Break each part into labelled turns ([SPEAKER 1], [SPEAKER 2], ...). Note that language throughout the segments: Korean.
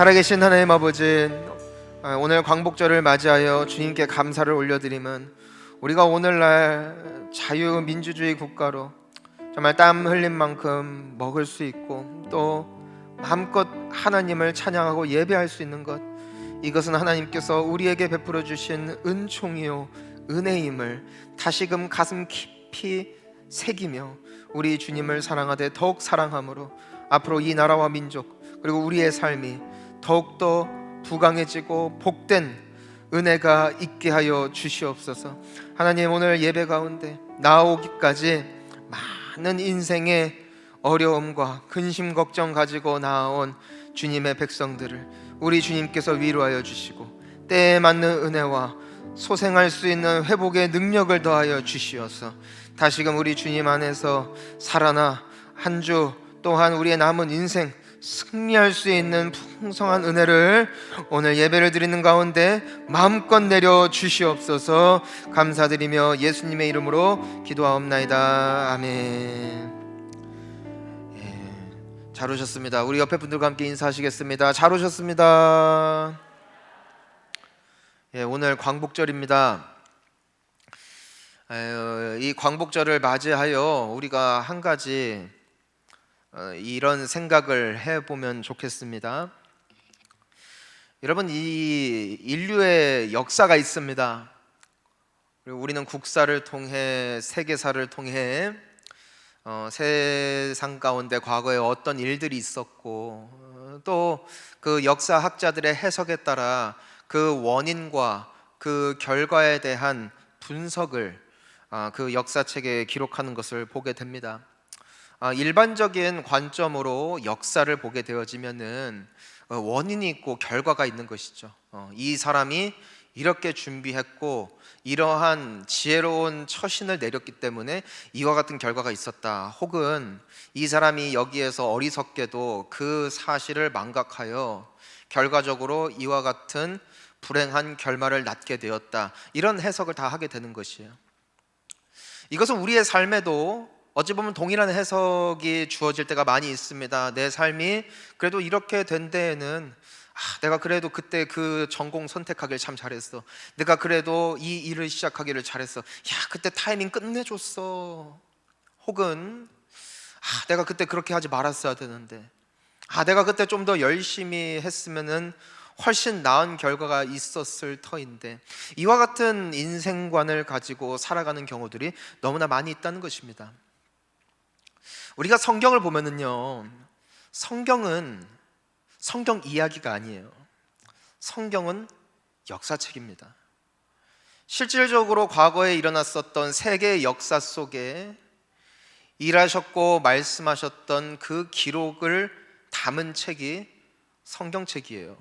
[SPEAKER 1] 살아계신 하나님 아버지, 오늘 광복절을 맞이하여 주님께 감사를 올려드림은 우리가 오늘날 자유민주주의 국가로 정말 땀 흘린 만큼 먹을 수 있고 또 마음껏 하나님을 찬양하고 예배할 수 있는 것, 이것은 하나님께서 우리에게 베풀어 주신 은총이요 은혜임을 다시금 가슴 깊이 새기며 우리 주님을 사랑하되 더욱 사랑함으로 앞으로 이 나라와 민족 그리고 우리의 삶이 더욱더 부강해지고 복된 은혜가 있게 하여 주시옵소서. 하나님, 오늘 예배 가운데 나오기까지 많은 인생의 어려움과 근심 걱정 가지고 나아온 주님의 백성들을 우리 주님께서 위로하여 주시고 때에 맞는 은혜와 소생할 수 있는 회복의 능력을 더하여 주시어서 다시금 우리 주님 안에서 살아나 한 주 또한 우리의 남은 인생 승리할 수 있는 풍성한 은혜를 오늘 예배를 드리는 가운데 마음껏 내려 주시옵소서. 감사드리며 예수님의 이름으로 기도하옵나이다. 아멘. 잘 오셨습니다. 우리 옆에 분들과 함께 인사하시겠습니다. 잘 오셨습니다. 오늘 광복절입니다. 이 광복절을 맞이하여 우리가 한 가지 이런 생각을 해보면 좋겠습니다. 여러분, 이 인류의 역사가 있습니다. 그리고 우리는 국사를 통해 세계사를 통해 세상 가운데 과거에 어떤 일들이 있었고 또 그 역사학자들의 해석에 따라 그 원인과 그 결과에 대한 분석을 그 역사책에 기록하는 것을 보게 됩니다. 일반적인 관점으로 역사를 보게 되어지면은 원인이 있고 결과가 있는 것이죠. 이 사람이 이렇게 준비했고 이러한 지혜로운 처신을 내렸기 때문에 이와 같은 결과가 있었다. 혹은 이 사람이 여기에서 어리석게도 그 사실을 망각하여 결과적으로 이와 같은 불행한 결말을 낳게 되었다. 이런 해석을 다 하게 되는 것이에요. 이것은 우리의 삶에도 어찌 보면 동일한 해석이 주어질 때가 많이 있습니다. 내 삶이 그래도 이렇게 된 데에는 내가 그래도 그때 그 전공 선택하길 참 잘했어. 내가 그래도 이 일을 시작하기를 잘했어. 그때 타이밍 끝내줬어. 혹은 내가 그때 그렇게 하지 말았어야 되는데, 내가 그때 좀 더 열심히 했으면은 훨씬 나은 결과가 있었을 터인데, 이와 같은 인생관을 가지고 살아가는 경우들이 너무나 많이 있다는 것입니다. 우리가 성경을 보면은요, 성경은 성경 이야기가 아니에요. 성경은 역사책입니다. 실질적으로 과거에 일어났었던 세계의 역사 속에 일하셨고 말씀하셨던 그 기록을 담은 책이 성경책이에요.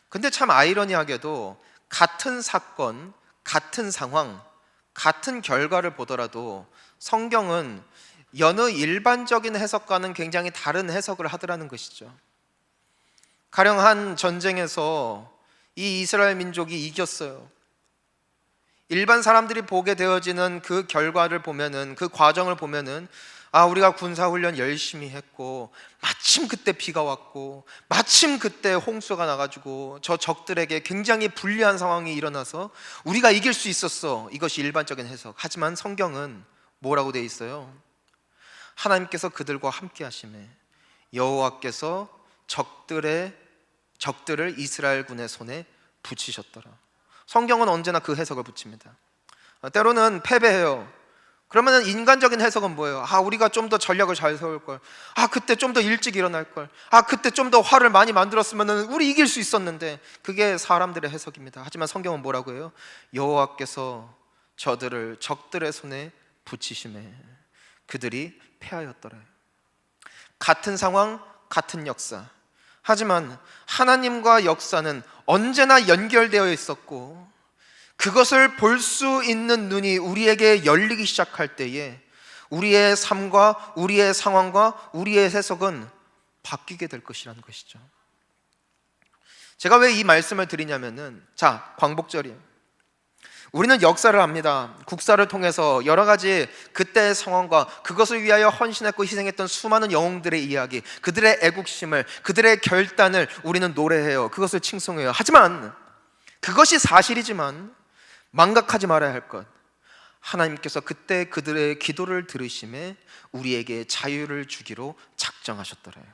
[SPEAKER 1] 근데 참 아이러니하게도 같은 사건, 같은 상황, 같은 결과를 보더라도 성경은 여느 일반적인 해석과는 굉장히 다른 해석을 하더라는 것이죠. 가령 한 전쟁에서 이 이스라엘 민족이 이겼어요. 일반 사람들이 보게 되어지는 그 결과를 보면은, 그 과정을 보면은 우리가 군사훈련 열심히 했고 마침 그때 비가 왔고 마침 그때 홍수가 나가지고 저 적들에게 굉장히 불리한 상황이 일어나서 우리가 이길 수 있었어. 이것이 일반적인 해석. 하지만 성경은 뭐라고 돼 있어요? 하나님께서 그들과 함께 하심에 여호와께서 적들을 이스라엘 군의 손에 붙이셨더라. 성경은 언제나 그 해석을 붙입니다. 때로는 패배해요. 그러면 인간적인 해석은 뭐예요? 우리가 좀 더 전략을 잘 세울 걸. 그때 좀 더 일찍 일어날 걸. 그때 좀 더 화를 많이 만들었으면 우리 이길 수 있었는데. 그게 사람들의 해석입니다. 하지만 성경은 뭐라고 해요? 여호와께서 저들을 적들의 손에 붙이심에 그들이 패하였더라. 같은 상황, 같은 역사. 하지만 하나님과 역사는 언제나 연결되어 있었고 그것을 볼 수 있는 눈이 우리에게 열리기 시작할 때에 우리의 삶과 우리의 상황과 우리의 해석은 바뀌게 될 것이라는 것이죠. 제가 왜 이 말씀을 드리냐면은, 광복절이에요. 우리는 역사를 압니다. 국사를 통해서 여러 가지 그때의 상황과 그것을 위하여 헌신했고 희생했던 수많은 영웅들의 이야기, 그들의 애국심을, 그들의 결단을 우리는 노래해요. 그것을 칭송해요. 하지만 그것이 사실이지만 망각하지 말아야 할 것, 하나님께서 그때 그들의 기도를 들으심에 우리에게 자유를 주기로 작정하셨더래요.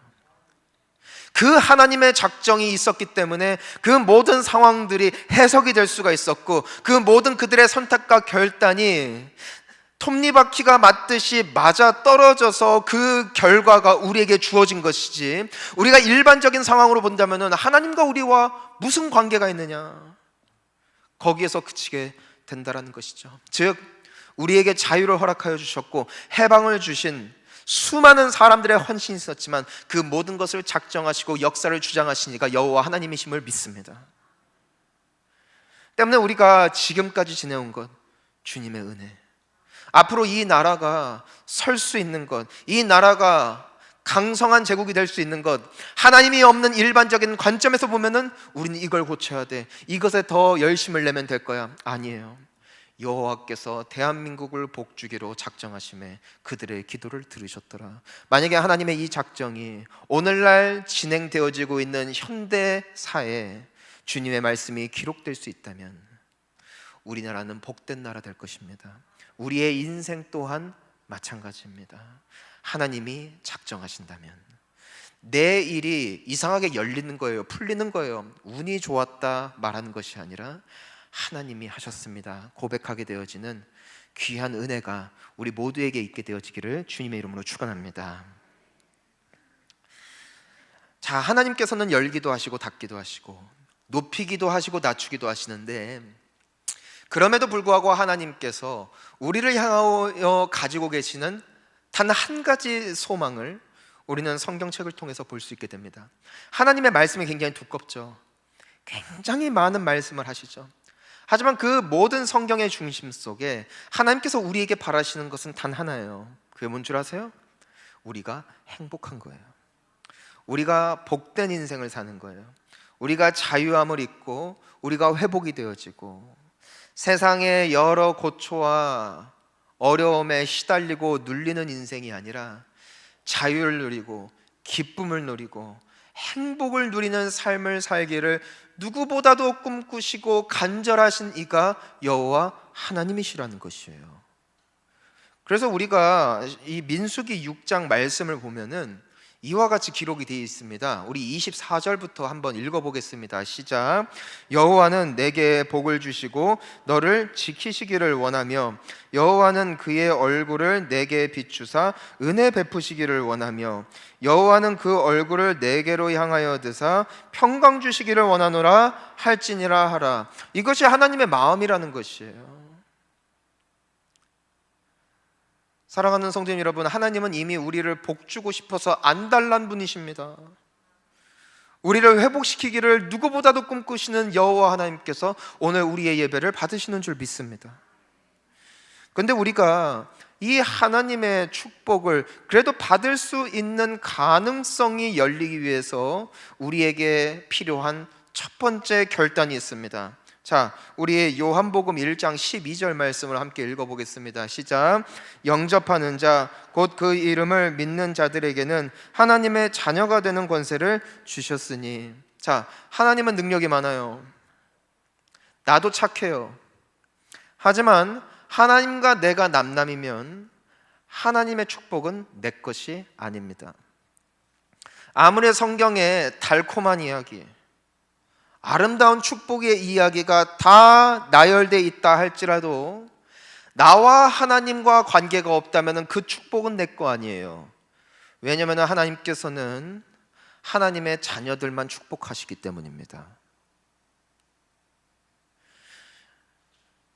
[SPEAKER 1] 그 하나님의 작정이 있었기 때문에 그 모든 상황들이 해석이 될 수가 있었고, 그 모든 그들의 선택과 결단이 톱니바퀴가 맞듯이 맞아 떨어져서 그 결과가 우리에게 주어진 것이지, 우리가 일반적인 상황으로 본다면 하나님과 우리와 무슨 관계가 있느냐, 거기에서 그치게 된다라는 것이죠. 즉 우리에게 자유를 허락하여 주셨고 해방을 주신 수많은 사람들의 헌신이 있었지만 그 모든 것을 작정하시고 역사를 주장하시니까 여호와 하나님이심을 믿습니다. 때문에 우리가 지금까지 지내온 것, 주님의 은혜, 앞으로 이 나라가 설 수 있는 것, 이 나라가 강성한 제국이 될 수 있는 것, 하나님이 없는 일반적인 관점에서 보면은 우리는 이걸 고쳐야 돼, 이것에 더 열심을 내면 될 거야. 아니에요. 여호와께서 대한민국을 복주기로 작정하심에 그들의 기도를 들으셨더라. 만약에 하나님의 이 작정이 오늘날 진행되어지고 있는 현대사에 주님의 말씀이 기록될 수 있다면 우리나라는 복된 나라 될 것입니다. 우리의 인생 또한 마찬가지입니다. 하나님이 작정하신다면 내 일이 이상하게 열리는 거예요, 풀리는 거예요, 운이 좋았다 말하는 것이 아니라 하나님이 하셨습니다 고백하게 되어지는 귀한 은혜가 우리 모두에게 있게 되어지기를 주님의 이름으로 축원합니다. 자, 하나님께서는 열기도 하시고 닫기도 하시고 높이기도 하시고 낮추기도 하시는데, 그럼에도 불구하고 하나님께서 우리를 향하여 가지고 계시는 단 한 가지 소망을 우리는 성경책을 통해서 볼 수 있게 됩니다. 하나님의 말씀이 굉장히 두껍죠. 굉장히 많은 말씀을 하시죠. 하지만 그 모든 성경의 중심 속에 하나님께서 우리에게 바라시는 것은 단 하나예요. 그게 뭔 줄 아세요? 우리가 행복한 거예요. 우리가 복된 인생을 사는 거예요. 우리가 자유함을 잊고 우리가 회복이 되어지고 세상의 여러 고초와 어려움에 시달리고 눌리는 인생이 아니라 자유를 누리고 기쁨을 누리고 행복을 누리는 삶을 살기를 누구보다도 꿈꾸시고 간절하신 이가 여호와 하나님이시라는 것이에요. 그래서 우리가 이 민수기 6장 말씀을 보면은 이와 같이 기록이 되어 있습니다. 우리 24절부터 한번 읽어보겠습니다. 시작. 여호와는 내게 복을 주시고 너를 지키시기를 원하며 여호와는 그의 얼굴을 내게 비추사 은혜 베푸시기를 원하며 여호와는 그 얼굴을 내게로 향하여 드사 평강 주시기를 원하노라 할지니라 하라. 이것이 하나님의 마음이라는 것이에요. 사랑하는 성도님 여러분, 하나님은 이미 우리를 복주고 싶어서 안달난 분이십니다. 우리를 회복시키기를 누구보다도 꿈꾸시는 여호와 하나님께서 오늘 우리의 예배를 받으시는 줄 믿습니다. 그런데 우리가 이 하나님의 축복을 그래도 받을 수 있는 가능성이 열리기 위해서 우리에게 필요한 첫 번째 결단이 있습니다. 자, 우리 요한복음 1장 12절 말씀을 함께 읽어보겠습니다. 시작. 영접하는 자 곧 그 이름을 믿는 자들에게는 하나님의 자녀가 되는 권세를 주셨으니. 자, 하나님은 능력이 많아요. 나도 착해요. 하지만 하나님과 내가 남남이면 하나님의 축복은 내 것이 아닙니다. 아무리 성경에 달콤한 이야기, 아름다운 축복의 이야기가 다 나열되어 있다 할지라도 나와 하나님과 관계가 없다면 그 축복은 내 거 아니에요. 왜냐하면 하나님께서는 하나님의 자녀들만 축복하시기 때문입니다.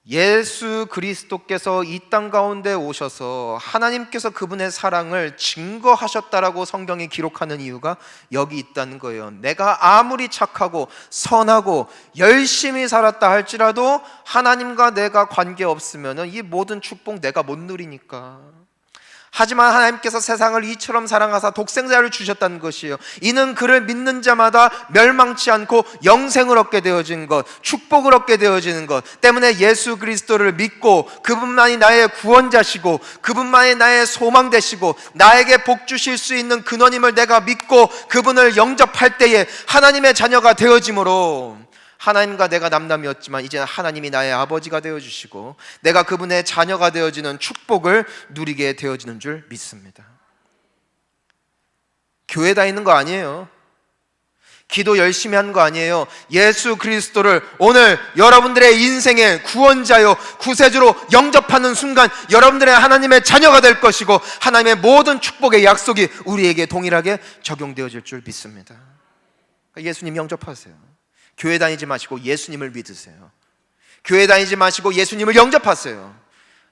[SPEAKER 1] 예수 그리스도께서 이 땅 가운데 오셔서 하나님께서 그분의 사랑을 증거하셨다라고 성경이 기록하는 이유가 여기 있다는 거예요. 내가 아무리 착하고 선하고 열심히 살았다 할지라도 하나님과 내가 관계 없으면 이 모든 축복 내가 못 누리니까, 하지만 하나님께서 세상을 이처럼 사랑하사 독생자를 주셨다는 것이에요. 이는 그를 믿는 자마다 멸망치 않고 영생을 얻게 되어진 것, 축복을 얻게 되어지는 것 때문에 예수 그리스도를 믿고 그분만이 나의 구원자시고 그분만이 나의 소망 되시고 나에게 복 주실 수 있는 근원임을 내가 믿고 그분을 영접할 때에 하나님의 자녀가 되어지므로 하나님과 내가 남남이었지만 이제는 하나님이 나의 아버지가 되어주시고 내가 그분의 자녀가 되어지는 축복을 누리게 되어지는 줄 믿습니다. 교회 다니는 거 아니에요. 기도 열심히 하는 거 아니에요. 예수 그리스도를 오늘 여러분들의 인생의 구원자요 구세주로 영접하는 순간 여러분들의 하나님의 자녀가 될 것이고 하나님의 모든 축복의 약속이 우리에게 동일하게 적용되어질 줄 믿습니다. 예수님 영접하세요. 교회 다니지 마시고 예수님을 믿으세요. 교회 다니지 마시고 예수님을 영접하세요.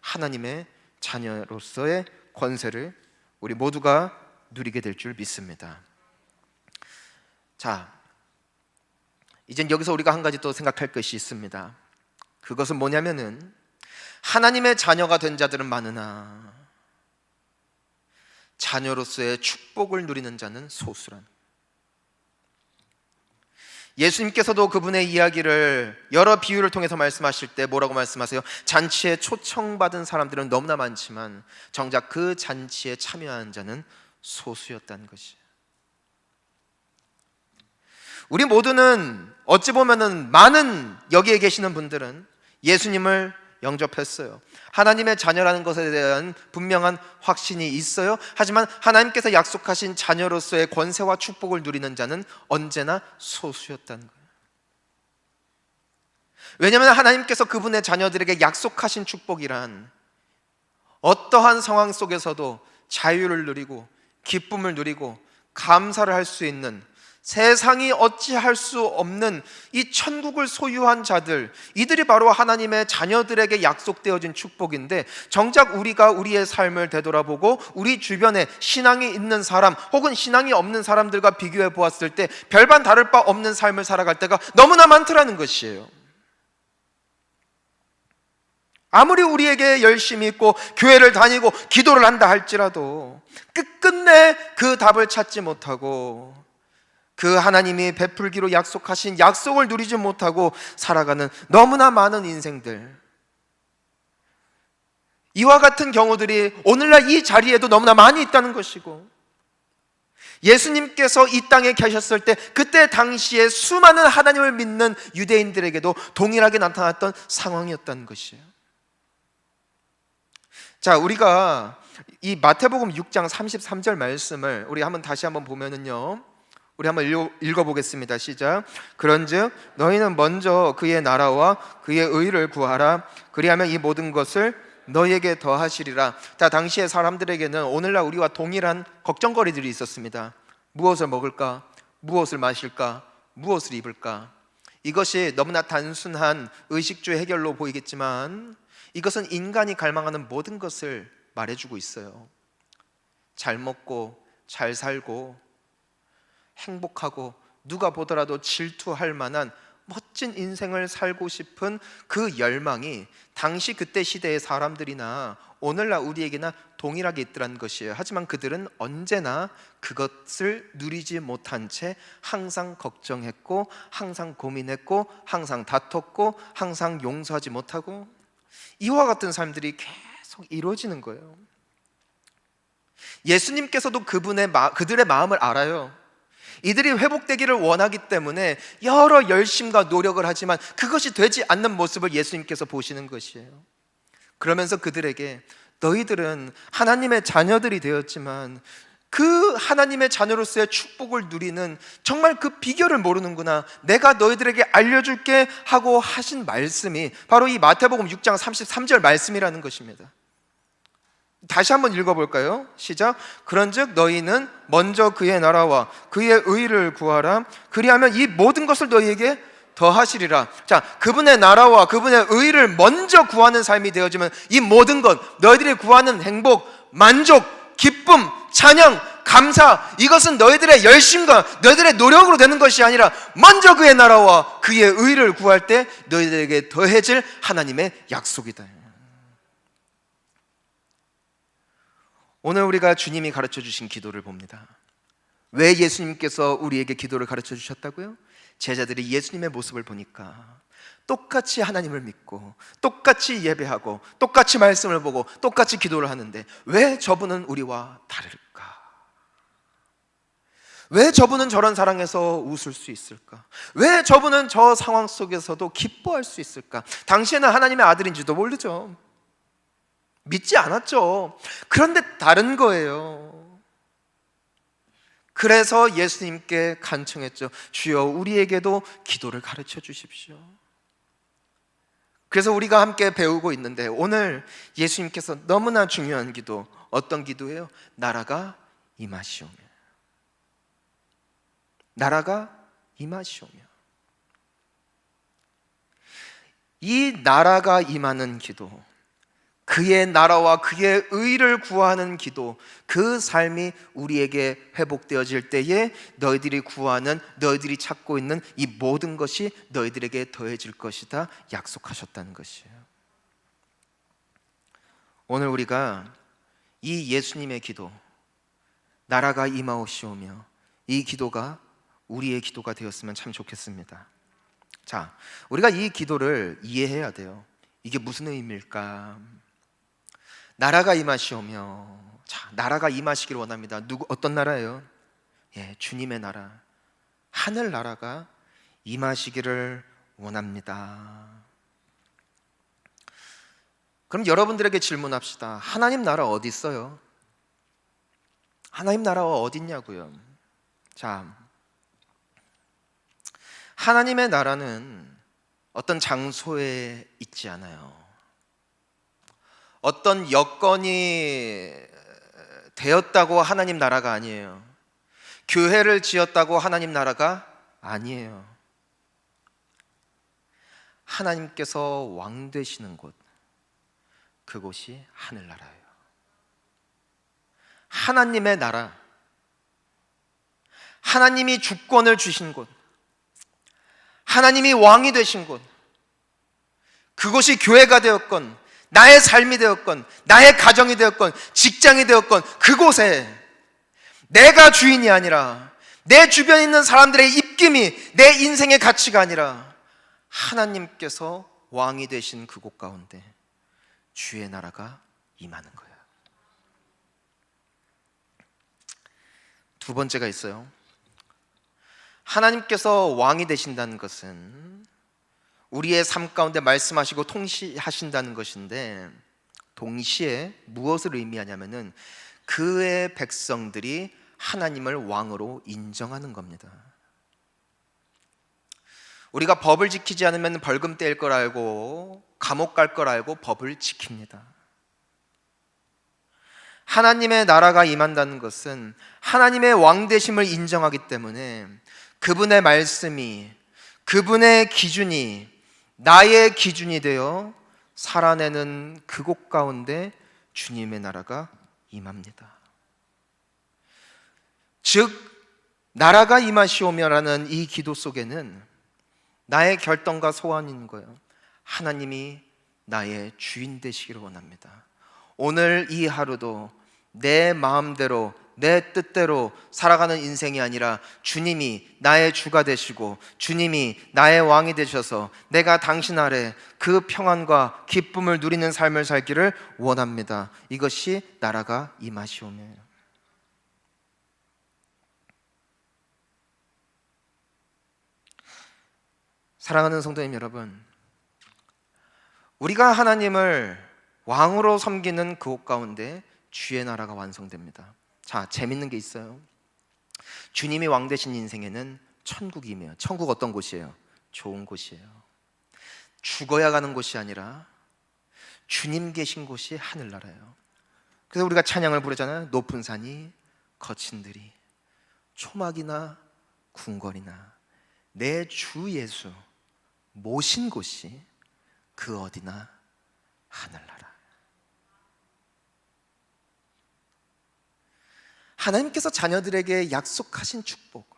[SPEAKER 1] 하나님의 자녀로서의 권세를 우리 모두가 누리게 될 줄 믿습니다. 자, 이젠 여기서 우리가 한 가지 또 생각할 것이 있습니다. 그것은 뭐냐면은 하나님의 자녀가 된 자들은 많으나 자녀로서의 축복을 누리는 자는 소수란. 예수님께서도 그분의 이야기를 여러 비유를 통해서 말씀하실 때 뭐라고 말씀하세요? 잔치에 초청받은 사람들은 너무나 많지만 정작 그 잔치에 참여한 자는 소수였다는 것이에요. 우리 모두는 어찌 보면은 많은 여기에 계시는 분들은 예수님을 영접했어요. 하나님의 자녀라는 것에 대한 분명한 확신이 있어요. 하지만 하나님께서 약속하신 자녀로서의 권세와 축복을 누리는 자는 언제나 소수였다는 거예요. 왜냐하면 하나님께서 그분의 자녀들에게 약속하신 축복이란 어떠한 상황 속에서도 자유를 누리고 기쁨을 누리고 감사를 할 수 있는, 세상이 어찌할 수 없는 이 천국을 소유한 자들, 이들이 바로 하나님의 자녀들에게 약속되어진 축복인데 정작 우리가 우리의 삶을 되돌아보고 우리 주변에 신앙이 있는 사람 혹은 신앙이 없는 사람들과 비교해 보았을 때 별반 다를 바 없는 삶을 살아갈 때가 너무나 많더라는 것이에요. 아무리 우리에게 열심히 있고 교회를 다니고 기도를 한다 할지라도 끝끝내 그 답을 찾지 못하고 그 하나님이 베풀기로 약속하신 약속을 누리지 못하고 살아가는 너무나 많은 인생들, 이와 같은 경우들이 오늘날 이 자리에도 너무나 많이 있다는 것이고, 예수님께서 이 땅에 계셨을 때 그때 당시에 수많은 하나님을 믿는 유대인들에게도 동일하게 나타났던 상황이었다는 것이에요. 자, 우리가 이 마태복음 6장 33절 말씀을 우리 다시 한번 보면은요, 우리 한번 읽어보겠습니다. 시작. 그런즉 너희는 먼저 그의 나라와 그의 의를 구하라. 그리하면 이 모든 것을 너희에게 더하시리라. 자, 당시의 사람들에게는 오늘날 우리와 동일한 걱정거리들이 있었습니다. 무엇을 먹을까? 무엇을 마실까? 무엇을 입을까? 이것이 너무나 단순한 의식주의 해결로 보이겠지만 이것은 인간이 갈망하는 모든 것을 말해주고 있어요. 잘 먹고 잘 살고 행복하고 누가 보더라도 질투할 만한 멋진 인생을 살고 싶은 그 열망이 당시 그때 시대의 사람들이나 오늘날 우리에게나 동일하게 있더란 것이에요. 하지만 그들은 언제나 그것을 누리지 못한 채 항상 걱정했고 항상 고민했고 항상 다퉜고 항상 용서하지 못하고 이와 같은 삶들이 계속 이루어지는 거예요. 예수님께서도 그들의 마음을 알아요. 이들이 회복되기를 원하기 때문에 여러 열심과 노력을 하지만 그것이 되지 않는 모습을 예수님께서 보시는 것이에요. 그러면서 그들에게 너희들은 하나님의 자녀들이 되었지만 그 하나님의 자녀로서의 축복을 누리는 정말 그 비결을 모르는구나, 내가 너희들에게 알려줄게 하고 하신 말씀이 바로 이 마태복음 6장 33절 말씀이라는 것입니다. 다시 한번 읽어볼까요? 시작. 그런즉 너희는 먼저 그의 나라와 그의 의를 구하라. 그리하면 이 모든 것을 너희에게 더하시리라. 자, 그분의 나라와 그분의 의를 먼저 구하는 삶이 되어지면 이 모든 것, 너희들이 구하는 행복, 만족, 기쁨, 찬양, 감사, 이것은 너희들의 열심과 너희들의 노력으로 되는 것이 아니라 먼저 그의 나라와 그의 의를 구할 때 너희들에게 더해질 하나님의 약속이다. 오늘 우리가 주님이 가르쳐 주신 기도를 봅니다. 왜 예수님께서 우리에게 기도를 가르쳐 주셨다고요? 제자들이 예수님의 모습을 보니까 똑같이 하나님을 믿고 똑같이 예배하고 똑같이 말씀을 보고 똑같이 기도를 하는데 왜 저분은 우리와 다를까? 왜 저분은 저런 사랑에서 웃을 수 있을까? 왜 저분은 저 상황 속에서도 기뻐할 수 있을까? 당시에는 하나님의 아들인지도 모르죠. 믿지 않았죠. 그런데 다른 거예요. 그래서 예수님께 간청했죠. 주여, 우리에게도 기도를 가르쳐 주십시오. 그래서 우리가 함께 배우고 있는데 오늘 예수님께서 너무나 중요한 기도, 어떤 기도예요? 나라가 임하시오며. 나라가 임하시오며. 이 나라가 임하는 기도, 그의 나라와 그의 의를 구하는 기도, 그 삶이 우리에게 회복되어질 때에 너희들이 구하는, 너희들이 찾고 있는 이 모든 것이 너희들에게 더해질 것이다 약속하셨다는 것이에요. 오늘 우리가 이 예수님의 기도, 나라가 임하옵시오며, 이 기도가 우리의 기도가 되었으면 참 좋겠습니다. 자, 우리가 이 기도를 이해해야 돼요. 이게 무슨 의미일까? 나라가 임하시오며. 자, 나라가 임하시기를 원합니다. 어떤 나라예요? 예, 주님의 나라, 하늘 나라가 임하시기를 원합니다. 그럼 여러분들에게 질문합시다. 하나님 나라 어디 있어요? 하나님 나라가 어디 있냐고요? 자, 하나님의 나라는 어떤 장소에 있지 않아요. 어떤 여건이 되었다고 하나님 나라가 아니에요. 교회를 지었다고 하나님 나라가 아니에요. 하나님께서 왕 되시는 곳, 그곳이 하늘나라예요. 하나님의 나라, 하나님이 주권을 주신 곳, 하나님이 왕이 되신 곳, 그곳이 교회가 되었건 나의 삶이 되었건 나의 가정이 되었건 직장이 되었건 그곳에 내가 주인이 아니라 내 주변에 있는 사람들의 입김이 내 인생의 가치가 아니라 하나님께서 왕이 되신 그곳 가운데 주의 나라가 임하는 거예요. 두 번째가 있어요. 하나님께서 왕이 되신다는 것은 우리의 삶 가운데 말씀하시고 통치하신다는 것인데, 동시에 무엇을 의미하냐면은 그의 백성들이 하나님을 왕으로 인정하는 겁니다. 우리가 법을 지키지 않으면 벌금 떼일 걸 알고 감옥 갈 걸 알고 법을 지킵니다. 하나님의 나라가 임한다는 것은 하나님의 왕되심을 인정하기 때문에 그분의 말씀이, 그분의 기준이 나의 기준이 되어 살아내는 그곳 가운데 주님의 나라가 임합니다. 즉, 나라가 임하시오며라는 이 기도 속에는 나의 결단과 소원인 거예요. 하나님이 나의 주인 되시기를 원합니다. 오늘 이 하루도 내 마음대로 내 뜻대로 살아가는 인생이 아니라 주님이 나의 주가 되시고 주님이 나의 왕이 되셔서 내가 당신 아래 그 평안과 기쁨을 누리는 삶을 살기를 원합니다. 이것이 나라가 임하시오며요. 사랑하는 성도님 여러분, 우리가 하나님을 왕으로 섬기는 그곳 가운데 주의 나라가 완성됩니다. 자, 재밌는 게 있어요. 주님이 왕 되신 인생에는 천국이며, 천국 어떤 곳이에요? 좋은 곳이에요. 죽어야 가는 곳이 아니라 주님 계신 곳이 하늘나라예요. 그래서 우리가 찬양을 부르잖아요. 높은 산이 거친 들이 초막이나 궁궐이나 내 주 예수 모신 곳이 그 어디나 하늘나라. 하나님께서 자녀들에게 약속하신 축복,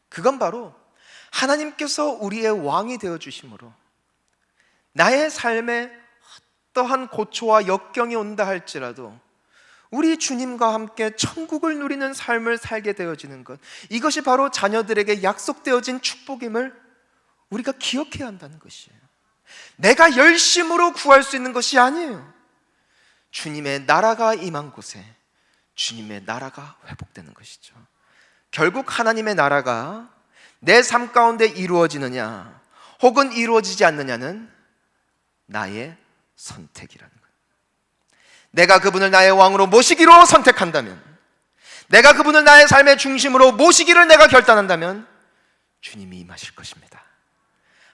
[SPEAKER 1] 그건 바로 하나님께서 우리의 왕이 되어주심으로 나의 삶에 어떠한 고초와 역경이 온다 할지라도 우리 주님과 함께 천국을 누리는 삶을 살게 되어지는 것, 이것이 바로 자녀들에게 약속되어진 축복임을 우리가 기억해야 한다는 것이에요. 내가 열심으로 구할 수 있는 것이 아니에요. 주님의 나라가 임한 곳에 주님의 나라가 회복되는 것이죠. 결국 하나님의 나라가 내 삶 가운데 이루어지느냐 혹은 이루어지지 않느냐는 나의 선택이라는 거예요. 내가 그분을 나의 왕으로 모시기로 선택한다면, 내가 그분을 나의 삶의 중심으로 모시기를 내가 결단한다면 주님이 임하실 것입니다.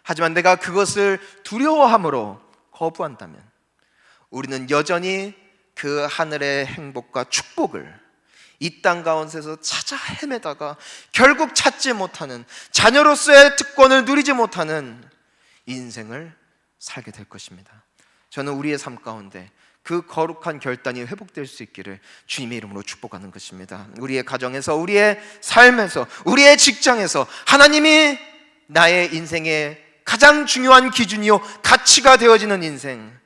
[SPEAKER 1] 하지만 내가 그것을 두려워함으로 거부한다면 우리는 여전히 그 하늘의 행복과 축복을 이 땅 가운데서 찾아 헤매다가 결국 찾지 못하는, 자녀로서의 특권을 누리지 못하는 인생을 살게 될 것입니다. 저는 우리의 삶 가운데 그 거룩한 결단이 회복될 수 있기를 주님의 이름으로 축복하는 것입니다. 우리의 가정에서, 우리의 삶에서, 우리의 직장에서 하나님이 나의 인생의 가장 중요한 기준이요 가치가 되어지는 인생,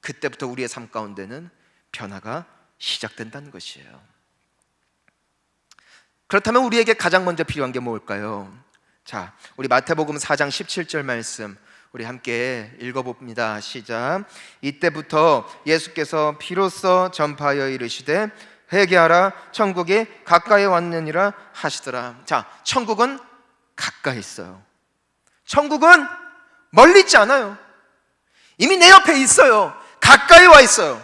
[SPEAKER 1] 그때부터 우리의 삶 가운데는 변화가 시작된다는 것이에요. 그렇다면 우리에게 가장 먼저 필요한 게 뭘까요? 자, 우리 마태복음 4장 17절 말씀 우리 함께 읽어봅니다. 시작. 이때부터 예수께서 비로소 전파하여 이르시되 회개하라, 천국이 가까이 왔느니라 하시더라. 자, 천국은 가까이 있어요. 천국은 멀리 있지 않아요. 이미 내 옆에 있어요. 가까이 와 있어요.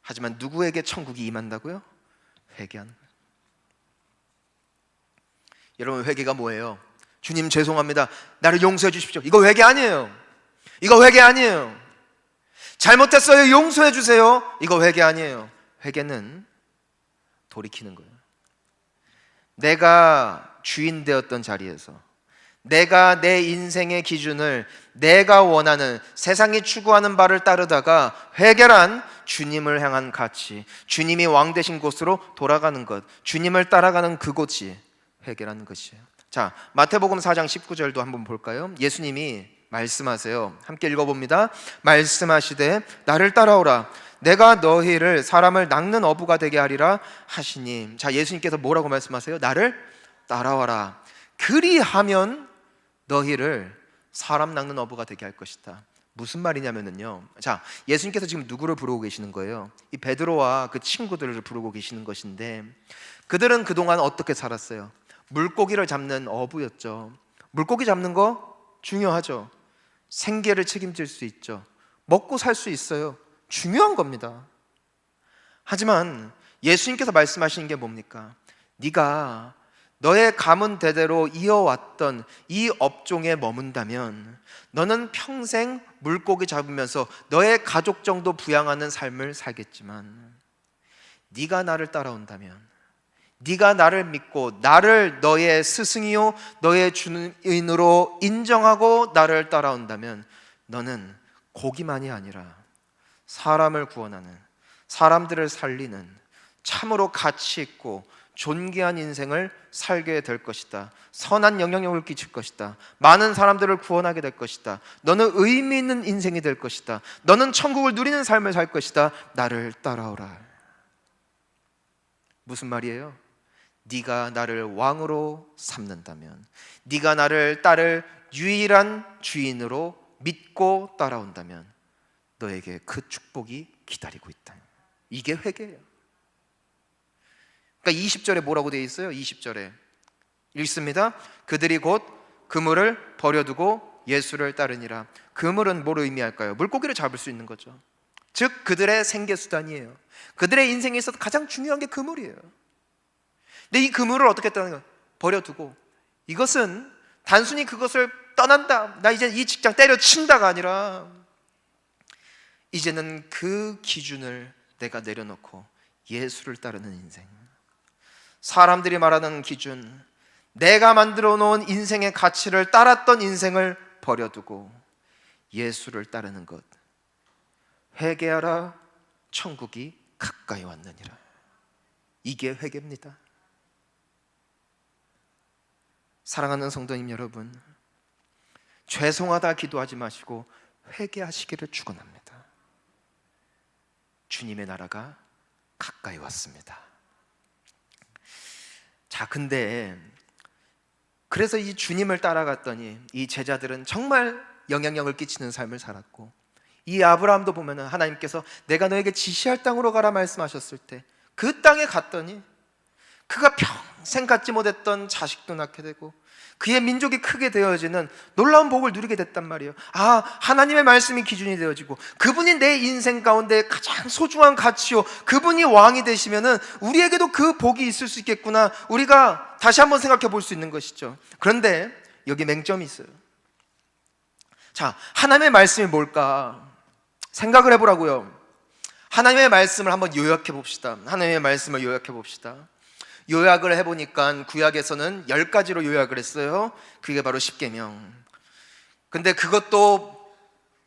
[SPEAKER 1] 하지만 누구에게 천국이 임한다고요? 회개하는 거예요. 여러분, 회개가 뭐예요? 주님 죄송합니다, 나를 용서해 주십시오. 이거 회개 아니에요. 이거 회개 아니에요. 잘못했어요, 용서해 주세요. 이거 회개 아니에요. 회개는 돌이키는 거예요. 내가 주인 되었던 자리에서, 내가 내 인생의 기준을 내가 원하는, 세상이 추구하는 바를 따르다가 회개란 주님을 향한 가치, 주님이 왕 되신 곳으로 돌아가는 것, 주님을 따라가는 그곳이 회개라는 것이에요. 자, 마태복음 4장 19절도 한번 볼까요? 예수님이 말씀하세요. 함께 읽어봅니다. 말씀하시되 나를 따라오라, 내가 너희를 사람을 낚는 어부가 되게 하리라 하시니. 자, 예수님께서 뭐라고 말씀하세요? 나를 따라와라, 그리하면 너희를 사람 낚는 어부가 되게 할 것이다. 무슨 말이냐면요, 자, 예수님께서 지금 누구를 부르고 계시는 거예요? 이 베드로와 그 친구들을 부르고 계시는 것인데, 그들은 그동안 어떻게 살았어요? 물고기를 잡는 어부였죠. 물고기 잡는 거 중요하죠. 생계를 책임질 수 있죠. 먹고 살 수 있어요. 중요한 겁니다. 하지만 예수님께서 말씀하시는 게 뭡니까? 네가 너의 가문 대대로 이어왔던 이 업종에 머문다면 너는 평생 물고기 잡으면서 너의 가족 정도 부양하는 삶을 살겠지만, 네가 나를 따라온다면, 네가 나를 믿고 나를 너의 스승이요 너의 주인으로 인정하고 나를 따라온다면 너는 고기만이 아니라 사람을 구원하는, 사람들을 살리는 참으로 가치 있고 존귀한 인생을 살게 될 것이다. 선한 영향력을 끼칠 것이다. 많은 사람들을 구원하게 될 것이다. 너는 의미 있는 인생이 될 것이다. 너는 천국을 누리는 삶을 살 것이다. 나를 따라오라. 무슨 말이에요? 네가 나를 왕으로 삼는다면, 네가 나를 따를 유일한 주인으로 믿고 따라온다면 너에게 그 축복이 기다리고 있다. 이게 회개예요. 그러니까 20절에 뭐라고 되어 있어요? 20절에 읽습니다. 그들이 곧 그물을 버려두고 예수를 따르니라. 그물은 뭘 의미할까요? 물고기를 잡을 수 있는 거죠. 즉 그들의 생계수단이에요. 그들의 인생에 있어서 가장 중요한 게 그물이에요. 근데 이 그물을 어떻게 했다는 거예요? 버려두고. 이것은 단순히 그것을 떠난다, 나 이제 이 직장 때려친다가 아니라 이제는 그 기준을 내가 내려놓고 예수를 따르는 인생. 사람들이 말하는 기준, 내가 만들어 놓은 인생의 가치를 따랐던 인생을 버려두고 예수를 따르는 것. 회개하라, 천국이 가까이 왔느니라. 이게 회개입니다. 사랑하는 성도님 여러분, 죄송하다 기도하지 마시고 회개하시기를 축원합니다. 주님의 나라가 가까이 왔습니다. 자, 근데 그래서 이 주님을 따라갔더니 이 제자들은 정말 영향력을 끼치는 삶을 살았고, 이 아브라함도 보면은 하나님께서 내가 너에게 지시할 땅으로 가라 말씀하셨을 때 그 땅에 갔더니 그가 평생 갖지 못했던 자식도 낳게 되고 그의 민족이 크게 되어지는 놀라운 복을 누리게 됐단 말이에요. 하나님의 말씀이 기준이 되어지고 그분이 내 인생 가운데 가장 소중한 가치요, 그분이 왕이 되시면은 우리에게도 그 복이 있을 수 있겠구나, 우리가 다시 한번 생각해 볼 수 있는 것이죠. 그런데 여기 맹점이 있어요. 자, 하나님의 말씀이 뭘까 생각을 해보라고요. 하나님의 말씀을 한번 요약해 봅시다. 하나님의 말씀을 요약해 봅시다. 요약을 해보니까 구약에서는 10가지로 요약을 했어요. 그게 바로 십계명. 근데 그것도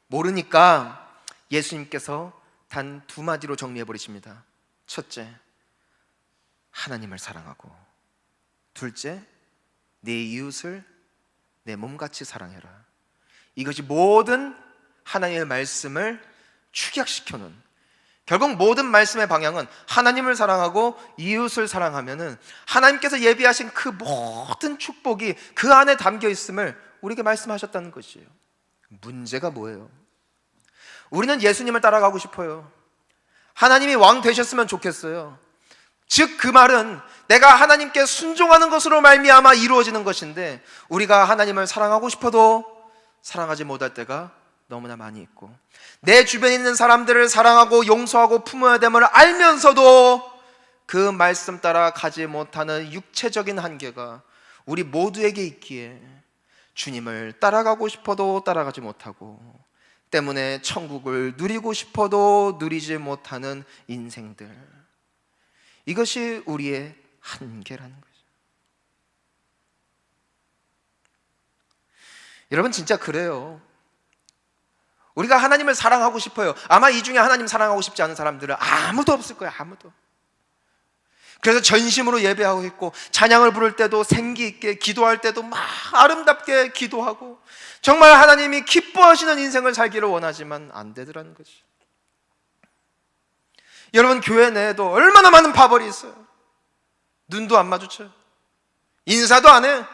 [SPEAKER 1] 모르니까 예수님께서 단 2마디로 정리해버리십니다. 첫째, 하나님을 사랑하고, 둘째, 내 이웃을 내 몸같이 사랑해라. 이것이 모든 하나님의 말씀을 축약시켜놓은, 결국 모든 말씀의 방향은 하나님을 사랑하고 이웃을 사랑하면은 하나님께서 예비하신 그 모든 축복이 그 안에 담겨 있음을 우리에게 말씀하셨다는 것이에요. 문제가 뭐예요? 우리는 예수님을 따라가고 싶어요. 하나님이 왕 되셨으면 좋겠어요. 즉 그 말은 내가 하나님께 순종하는 것으로 말미암아 이루어지는 것인데, 우리가 하나님을 사랑하고 싶어도 사랑하지 못할 때가 너무나 많이 있고, 내 주변에 있는 사람들을 사랑하고 용서하고 품어야 됨을 알면서도 그 말씀 따라 가지 못하는 육체적인 한계가 우리 모두에게 있기에 주님을 따라가고 싶어도 따라가지 못하고, 때문에 천국을 누리고 싶어도 누리지 못하는 인생들, 이것이 우리의 한계라는 거죠. 여러분, 진짜 그래요. 우리가 하나님을 사랑하고 싶어요. 아마 이 중에 하나님 사랑하고 싶지 않은 사람들은 아무도 없을 거예요. 아무도. 그래서 전심으로 예배하고 있고, 찬양을 부를 때도 생기 있게, 기도할 때도 막 아름답게 기도하고, 정말 하나님이 기뻐하시는 인생을 살기를 원하지만 안 되더라는 거죠. 여러분, 교회 내에도 얼마나 많은 파벌이 있어요. 눈도 안 마주쳐요. 인사도 안 해요.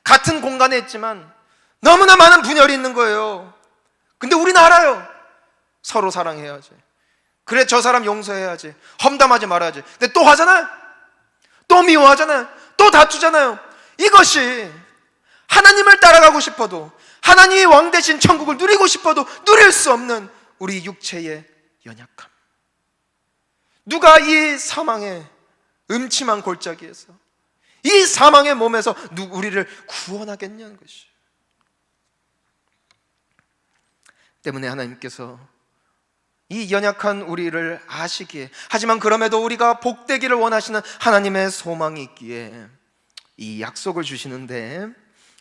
[SPEAKER 1] 같은 공간에 있지만 너무나 많은 분열이 있는 거예요. 근데 우리는 알아요. 서로 사랑해야지. 그래, 저 사람 용서해야지. 험담하지 말아야지. 근데 또 하잖아요. 또 미워하잖아요. 또 다투잖아요. 이것이 하나님을 따라가고 싶어도, 하나님이 왕 대신 천국을 누리고 싶어도 누릴 수 없는 우리 육체의 연약함. 누가 이 사망의 음침한 골짜기에서, 이 사망의 몸에서 우리를 구원하겠냐는 것이. 때문에 하나님께서 이 연약한 우리를 아시기에, 하지만 그럼에도 우리가 복되기를 원하시는 하나님의 소망이 있기에 이 약속을 주시는데,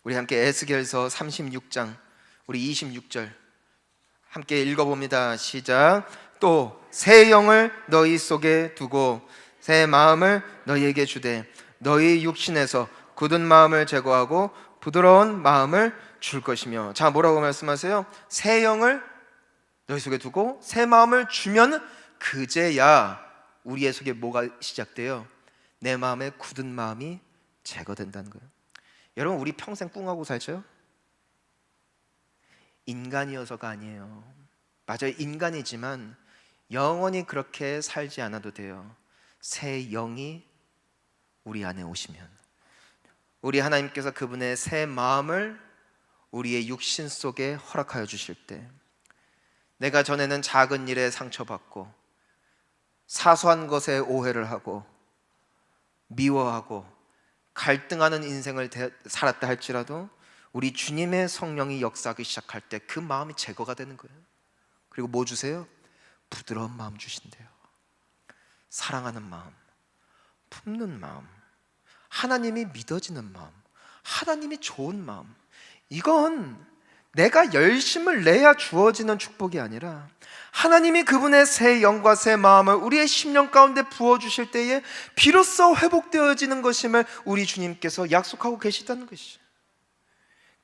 [SPEAKER 1] 우리 함께 에스겔서 36장 우리 26절 함께 읽어봅니다. 시작. 또 새 영을 너희 속에 두고 새 마음을 너희에게 주되 너희 육신에서 굳은 마음을 제거하고 부드러운 마음을 줄 것이며. 자, 뭐라고 말씀하세요? 새 영을 너희 속에 두고 새 마음을 주면 그제야 우리의 속에 뭐가 시작돼요? 내 마음에 굳은 마음이 제거된다는 거예요. 여러분, 우리 평생 꿍하고 살죠? 인간이어서가 아니에요. 맞아요, 인간이지만 영원히 그렇게 살지 않아도 돼요. 새 영이 우리 안에 오시면, 우리 하나님께서 그분의 새 마음을 우리의 육신 속에 허락하여 주실 때, 내가 전에는 작은 일에 상처받고 사소한 것에 오해를 하고 미워하고 갈등하는 인생을 살았다 할지라도, 우리 주님의 성령이 역사하기 시작할 때 그 마음이 제거가 되는 거예요. 그리고 뭐 주세요? 부드러운 마음 주신대요. 사랑하는 마음, 품는 마음, 하나님이 믿어지는 마음, 하나님이 좋은 마음. 이건 내가 열심을 내야 주어지는 축복이 아니라 하나님이 그분의 새 영과 새 마음을 우리의 심령 가운데 부어주실 때에 비로소 회복되어지는 것임을 우리 주님께서 약속하고 계시다는 것이죠.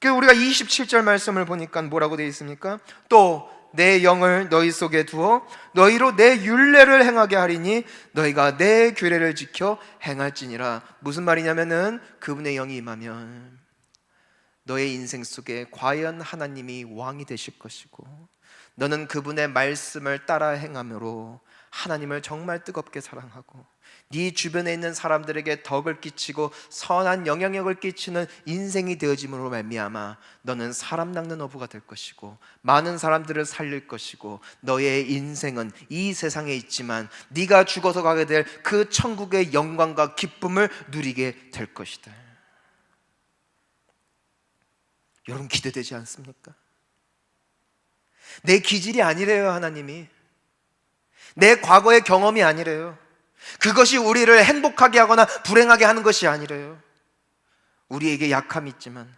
[SPEAKER 1] 우리가 27절 말씀을 보니까 뭐라고 되어 있습니까? 또 내 영을 너희 속에 두어 너희로 내 율례를 행하게 하리니 너희가 내 규례를 지켜 행할지니라. 무슨 말이냐면은 그분의 영이 임하면 너의 인생 속에 과연 하나님이 왕이 되실 것이고, 너는 그분의 말씀을 따라 행함으로 하나님을 정말 뜨겁게 사랑하고 네 주변에 있는 사람들에게 덕을 끼치고 선한 영향력을 끼치는 인생이 되어짐으로 말미암아 너는 사람 낚는 어부가 될 것이고 많은 사람들을 살릴 것이고, 너의 인생은 이 세상에 있지만 네가 죽어서 가게 될 그 천국의 영광과 기쁨을 누리게 될 것이다. 여러분, 기대되지 않습니까? 내 기질이 아니래요. 하나님이 내 과거의 경험이 아니래요. 그것이 우리를 행복하게 하거나 불행하게 하는 것이 아니래요. 우리에게 약함이 있지만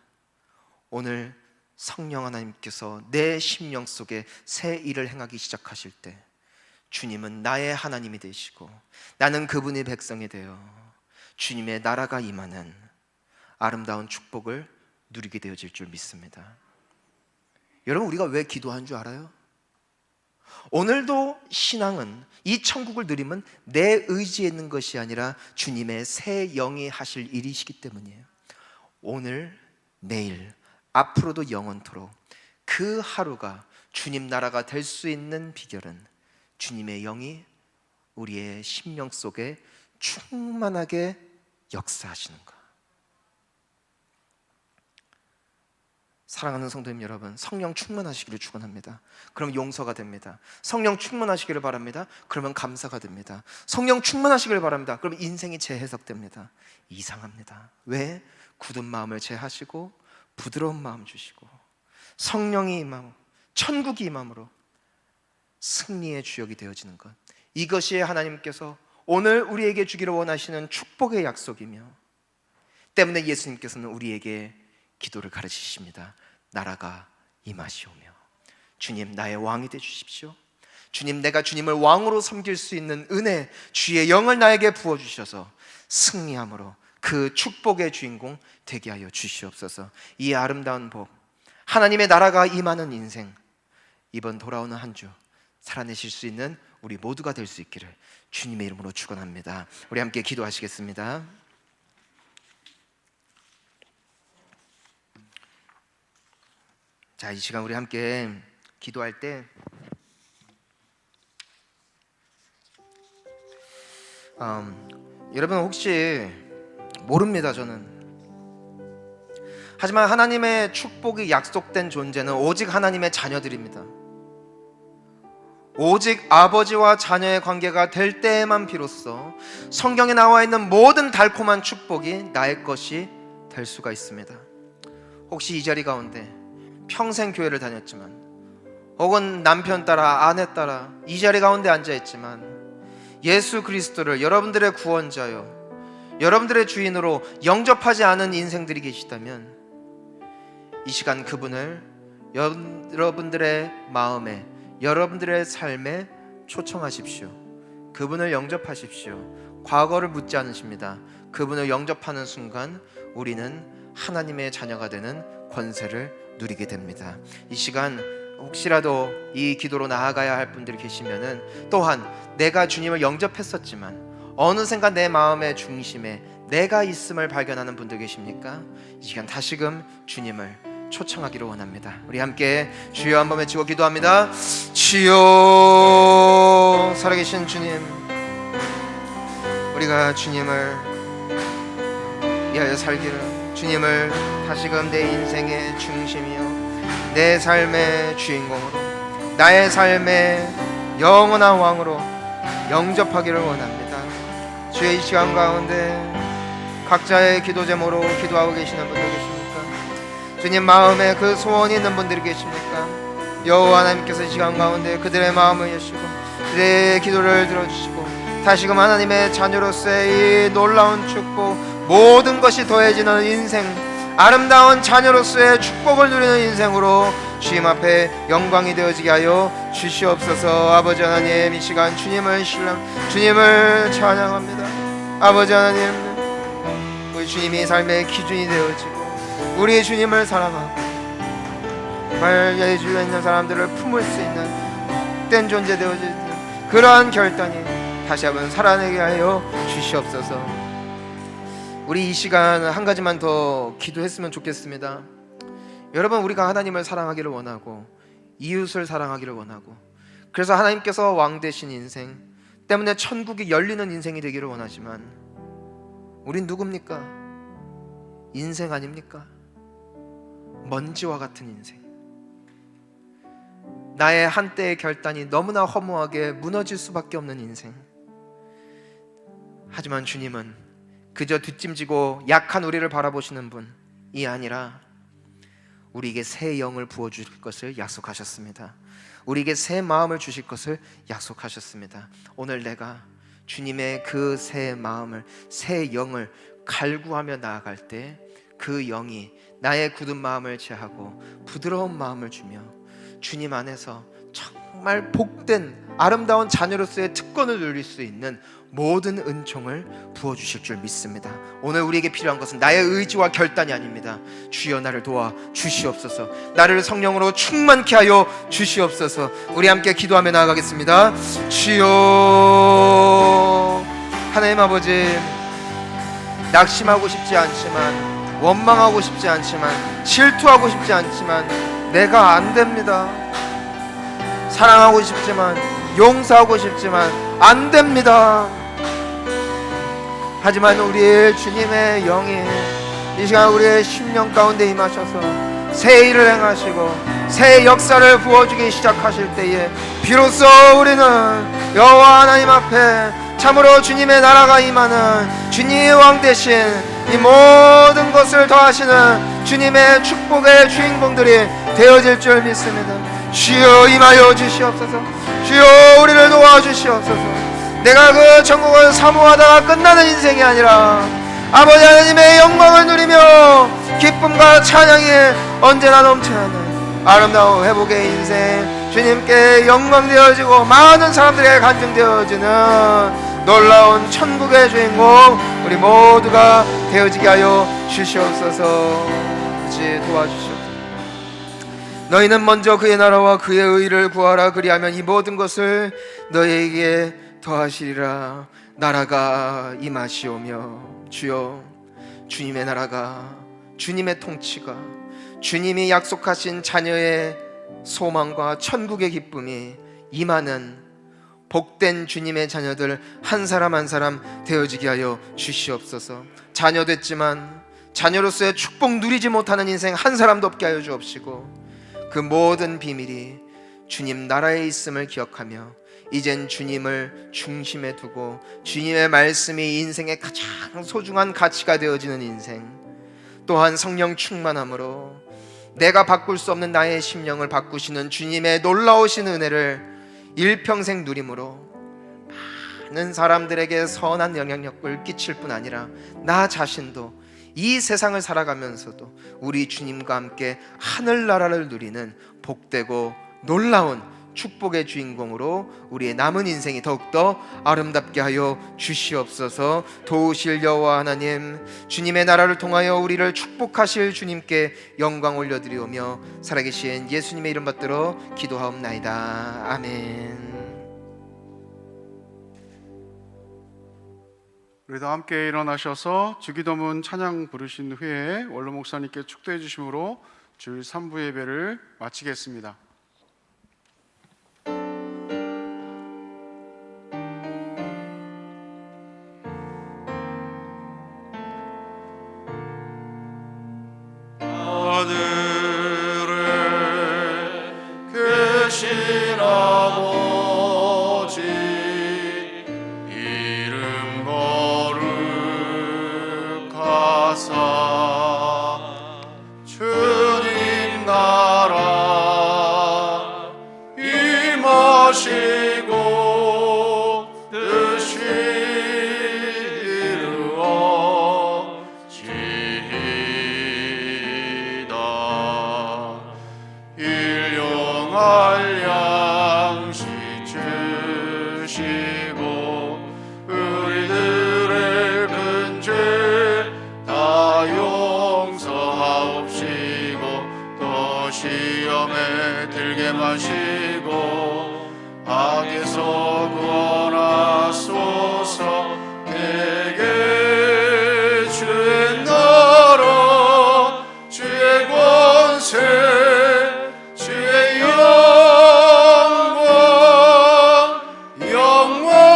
[SPEAKER 1] 오늘 성령 하나님께서 내 심령 속에 새 일을 행하기 시작하실 때 주님은 나의 하나님이 되시고 나는 그분의 백성이 되어 주님의 나라가 임하는 아름다운 축복을 누리게 되어질 줄 믿습니다. 여러분, 우리가 왜 기도한 줄 알아요? 오늘도 신앙은, 이 천국을 누림은 내 의지에 있는 것이 아니라 주님의 새 영이 하실 일이시기 때문이에요. 오늘, 내일, 앞으로도 영원토록 그 하루가 주님 나라가 될 수 있는 비결은 주님의 영이 우리의 심령 속에 충만하게 역사하시는 것. 사랑하는 성도님 여러분, 성령 충만하시기를 축원합니다. 그럼 용서가 됩니다. 성령 충만하시기를 바랍니다. 그러면 감사가 됩니다. 성령 충만하시기를 바랍니다. 그럼 인생이 재해석됩니다. 이상합니다. 왜? 굳은 마음을 제하시고 부드러운 마음 주시고 성령이 임함, 천국이 임함으로 승리의 주역이 되어지는 것, 이것이 하나님께서 오늘 우리에게 주기를 원하시는 축복의 약속이며, 때문에 예수님께서는 우리에게 기도를 가르치십니다. 나라가 임하시오며 주님 나의 왕이 되주십시오. 주님, 내가 주님을 왕으로 섬길 수 있는 은혜, 주의 영을 나에게 부어주셔서 승리함으로 그 축복의 주인공 되게 하여 주시옵소서. 이 아름다운 복, 하나님의 나라가 임하는 인생, 이번 돌아오는 한 주 살아내실 수 있는 우리 모두가 될 수 있기를 주님의 이름으로 축원합니다. 우리 함께 기도하시겠습니다. 자, 이 시간 우리 함께 기도할 때 여러분 혹시 모릅니다, 저는. 하지만 하나님의 축복이 약속된 존재는 오직 하나님의 자녀들입니다. 오직 아버지와 자녀의 관계가 될 때에만 비로소 성경에 나와 있는 모든 달콤한 축복이 나의 것이 될 수가 있습니다. 혹시 이 자리 가운데 평생 교회를 다녔지만, 혹은 남편 따라 아내 따라 이 자리 가운데 앉아있지만 예수 그리스도를 여러분들의 구원자요, 여러분들의 주인으로 영접하지 않은 인생들이 계시다면 이 시간 그분을 여러분들의 마음에, 여러분들의 삶에 초청하십시오. 그분을 영접하십시오. 과거를 묻지 않으십니다. 그분을 영접하는 순간 우리는 하나님의 자녀가 되는 권세를 누리게 됩니다. 이 시간 혹시라도 이 기도로 나아가야 할 분들이 계시면은, 또한 내가 주님을 영접했었지만 어느샌가 내 마음의 중심에 내가 있음을 발견하는 분들 계십니까? 이 시간 다시금 주님을 초청하기를 원합니다. 우리 함께 주여 한번 외치고 기도합니다. 주여, 살아계신 주님, 우리가 주님을 위하여 살기를, 주님을 다시금 내 인생의 중심이요, 내 삶의 주인공으로, 나의 삶의 영원한 왕으로 영접하기를 원합니다. 주의 이 시간 가운데 각자의 기도 제목으로 기도하고 계시는 분들 계십니까? 주님 마음에 그 소원이 있는 분들이 계십니까? 여호와 하나님께서 이 시간 가운데 그들의 마음을 여시고 그들의 기도를 들어주시고 다시금 하나님의 자녀로서의 이 놀라운 축복, 모든 것이 더해지는 인생, 아름다운 자녀로서의 축복을 누리는 인생으로 주님 앞에 영광이 되어지게 하여 주시옵소서. 아버지 하나님, 이 시간 주님을 주님을 찬양합니다. 아버지 하나님, 우리 주님이 삶의 기준이 되어지고 우리의 주님을 사랑하고 정말 예수가 있는 사람들을 품을 수 있는 복된 존재 되어지는 그러한 결단이 다시 한번 살아내게 하여 주시옵소서. 우리 이 시간 한 가지만 더 기도했으면 좋겠습니다. 여러분, 우리가 하나님을 사랑하기를 원하고 이웃을 사랑하기를 원하고, 그래서 하나님께서 왕 되신 인생 때문에 천국이 열리는 인생이 되기를 원하지만, 우린 누굽니까? 인생 아닙니까? 먼지와 같은 인생. 나의 한때의 결단이 너무나 허무하게 무너질 수밖에 없는 인생. 하지만 주님은 그저 뒷짐지고 약한 우리를 바라보시는 분이 아니라 우리에게 새 영을 부어주실 것을 약속하셨습니다. 우리에게 새 마음을 주실 것을 약속하셨습니다. 오늘 내가 주님의 그 새 마음을, 새 영을 갈구하며 나아갈 때 그 영이 나의 굳은 마음을 제하고 부드러운 마음을 주며 주님 안에서 정말 복된 아름다운 자녀로서의 특권을 누릴 수 있는 모든 은총을 부어주실 줄 믿습니다. 오늘 우리에게 필요한 것은 나의 의지와 결단이 아닙니다. 주여 나를 도와 주시옵소서. 나를 성령으로 충만케 하여 주시옵소서. 우리 함께 기도하며 나아가겠습니다. 주여, 하나님 아버지, 낙심하고 싶지 않지만, 원망하고 싶지 않지만, 질투하고 싶지 않지만 내가 안 됩니다. 사랑하고 싶지만, 용서하고 싶지만 안 됩니다. 하지만 우리의 주님의 영이 이 시간 우리의 심령 가운데 임하셔서 새 일을 행하시고 새 역사를 부어주기 시작하실 때에 비로소 우리는 여호와 하나님 앞에 참으로 주님의 나라가 임하는 주님의 왕 대신 이 모든 것을 더하시는 주님의 축복의 주인공들이 되어질 줄 믿습니다. 주여 임하여 주시옵소서. 주여 우리를 도와주시옵소서. 내가 그 천국을 사모하다가 끝나는 인생이 아니라 아버지 하나님의 영광을 누리며 기쁨과 찬양이 언제나 넘쳐나는 아름다운 회복의 인생, 주님께 영광되어지고 많은 사람들에게 간증되어지는 놀라운 천국의 주인공 우리 모두가 되어지게 하여 주시옵소서. 같이 도와주시옵소서. 너희는 먼저 그의 나라와 그의 의를 구하라. 그리하면 이 모든 것을 너희에게 더하시리라. 나라가 임하시오며, 주여 주님의 나라가, 주님의 통치가, 주님이 약속하신 자녀의 소망과 천국의 기쁨이 임하는 복된 주님의 자녀들 한 사람 한 사람 되어지게 하여 주시옵소서. 자녀 됐지만 자녀로서의 축복 누리지 못하는 인생 한 사람도 없게 하여 주옵시고, 그 모든 비밀이 주님 나라에 있음을 기억하며 이젠 주님을 중심에 두고 주님의 말씀이 인생의 가장 소중한 가치가 되어지는 인생, 또한 성령 충만함으로 내가 바꿀 수 없는 나의 심령을 바꾸시는 주님의 놀라우신 은혜를 일평생 누림으로 많은 사람들에게 선한 영향력을 끼칠 뿐 아니라 나 자신도 이 세상을 살아가면서도 우리 주님과 함께 하늘나라를 누리는 복되고 놀라운 축복의 주인공으로 우리의 남은 인생이 더욱더 아름답게 하여 주시옵소서. 도우실 여호와 하나님, 주님의 나라를 통하여 우리를 축복하실 주님께 영광 올려드리오며 살아계신 예수님의 이름 받들어 기도하옵나이다. 아멘.
[SPEAKER 2] 우리 다 함께 일어나셔서 주기도문 찬양 부르신 후에 원로 목사님께 축도해 주심으로 주일 3부 예배를 마치겠습니다.
[SPEAKER 3] 하늘에 계신 아버지 이름 거룩하사 주님 나라 임하시고 뜻이 이루어지이다. 일용할 양식 주시고 우리들의 근죄 다 용서하옵시고 또 시험에 들게 마시고 악에서 구원하소서. 내게 주의 나라 주의 권세 주의 영광 영원히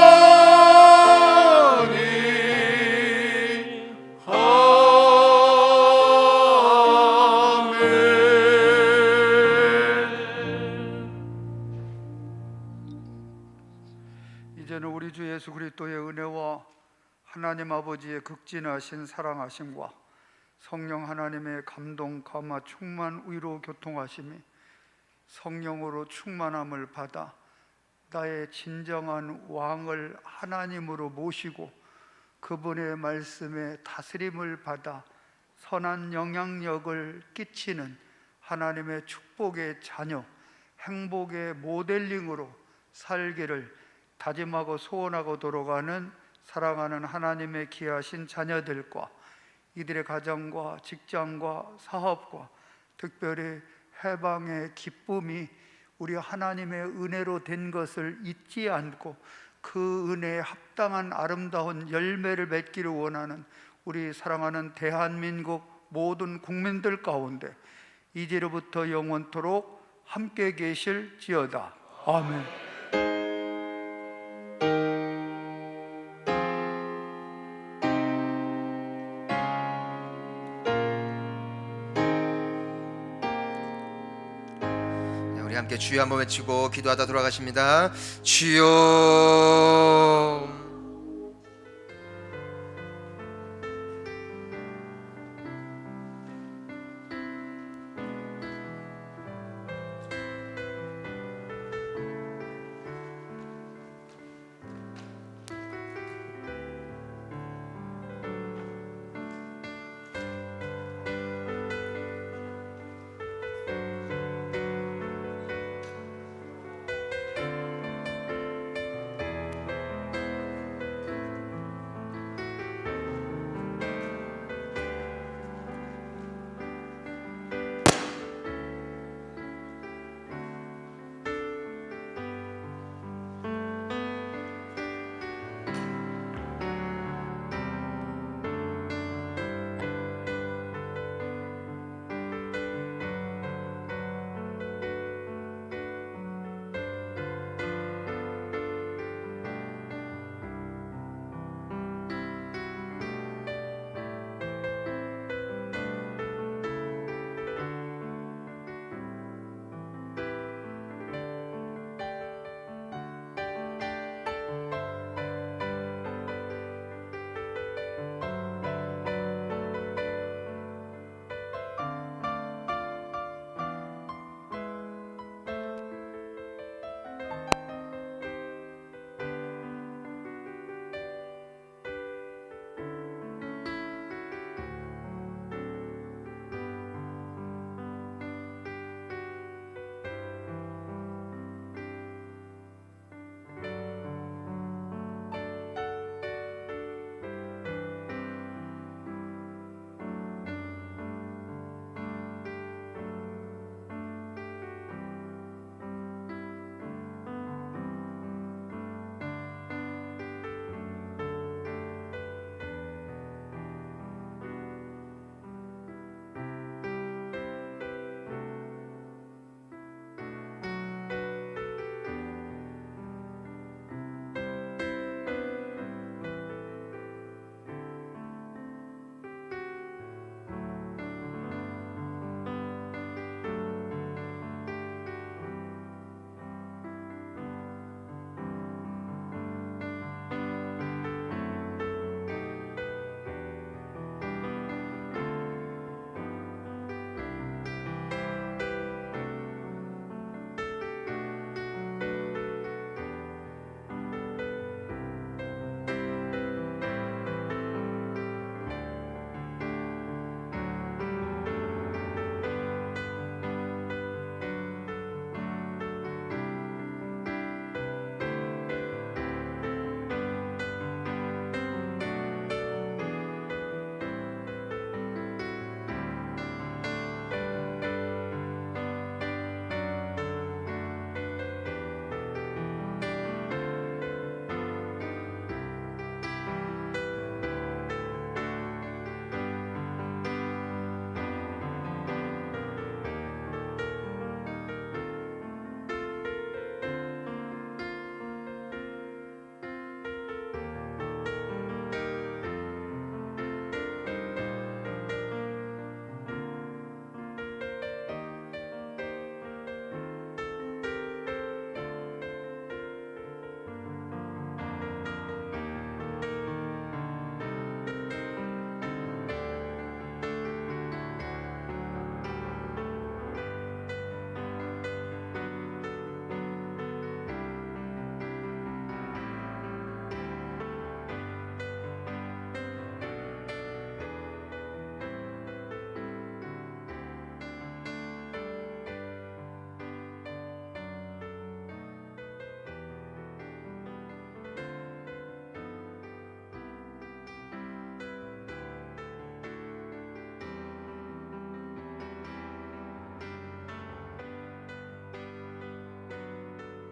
[SPEAKER 4] 이제는 우리 주 예수 그리스도의 은혜와 하나님 아버지의 극진하신 사랑하심과 성령 하나님의 감동, 감화, 충만, 위로, 교통하심이 성령으로 충만함을 받아 나의 진정한 왕을 하나님으로 모시고 그분의 말씀에 다스림을 받아 선한 영향력을 끼치는 하나님의 축복의 자녀, 행복의 모델링으로 살기를 다짐하고 소원하고 돌아가는 사랑하는 하나님의 귀하신 자녀들과 이들의 가정과 직장과 사업과 특별히 해방의 기쁨이 우리 하나님의 은혜로 된 것을 잊지 않고 그 은혜에 합당한 아름다운 열매를 맺기를 원하는 우리 사랑하는 대한민국 모든 국민들 가운데 이제로부터 영원토록 함께 계실지어다. 아멘.
[SPEAKER 1] 우리 함께 주여 한번 외치고 기도하다 돌아가십니다. 주여